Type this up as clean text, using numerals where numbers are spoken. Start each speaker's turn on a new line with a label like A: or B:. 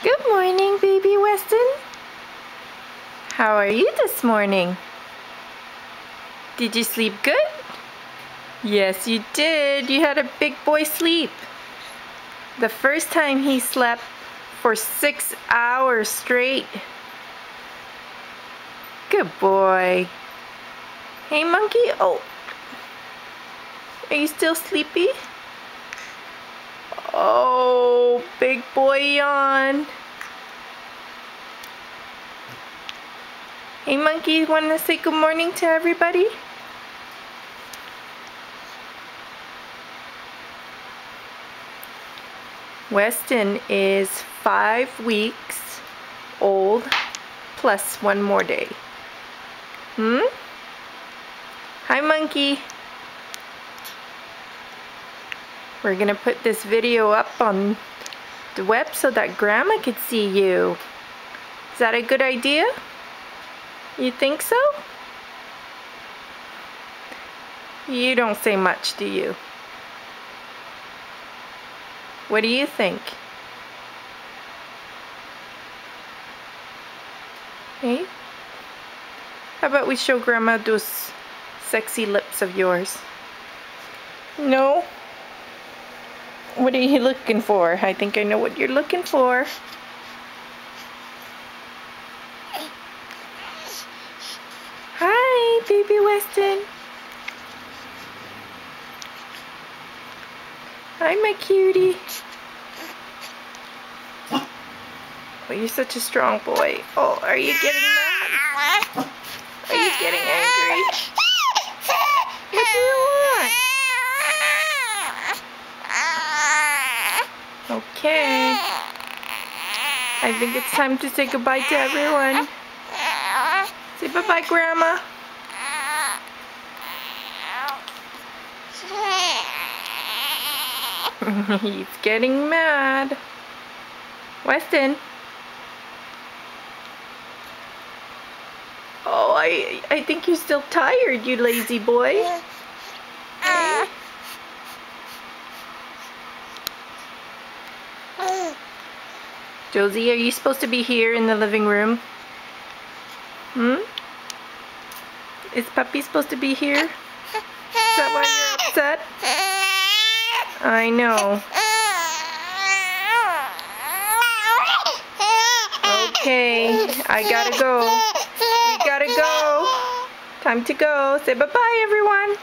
A: Good morning, baby Weston. How are you this morning? Did you sleep good? Yes, you did. You had a big boy sleep. The first time he slept for 6 hours straight. Good boy. Hey, monkey. Oh. Are you still sleepy? Oh, big boy yawn. Hey, monkey, want to say good morning to everybody? Weston is 5 weeks old plus 1 more day. Hi, monkey. We're gonna put this video up on the web so that Grandma could see you. Is that a good idea? You think so? You don't say much, do you? What do you think? Hey? How about we show Grandma those sexy lips of yours? No? What are you looking for? I think I know what you're looking for. Hi, baby Weston. Hi, my cutie. Oh, you're such a strong boy. Oh, are you getting mad? Are you getting angry? What do you want? Okay. I think it's time to say goodbye to everyone. Say bye-bye, Grandma. He's getting mad. Weston. Oh, I think you're still tired, you lazy boy. Hey. Josie, are you supposed to be here in the living room? Is Puppy supposed to be here? Is that why you're upset? I know. Okay, I gotta go. We gotta go. Time to go. Say bye-bye, everyone.